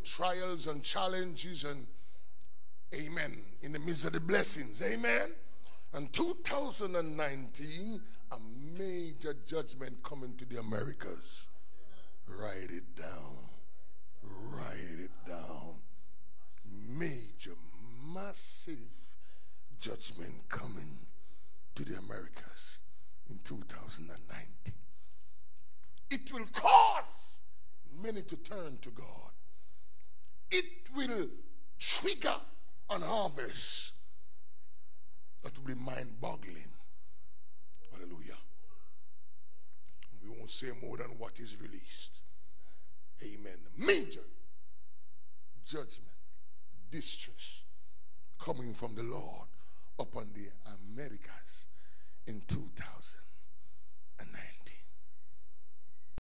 trials and challenges and, amen, in the midst of the blessings, amen. And 2019, a major judgment coming to the Americas. Write it down. Write it down. Major, massive judgment coming to the Americas in 2019. It will cause many to turn to God. It will trigger an harvest that will be mind-boggling. Hallelujah. We won't say more than what is released. Amen. Major judgment, distress coming from the Lord upon the Americas in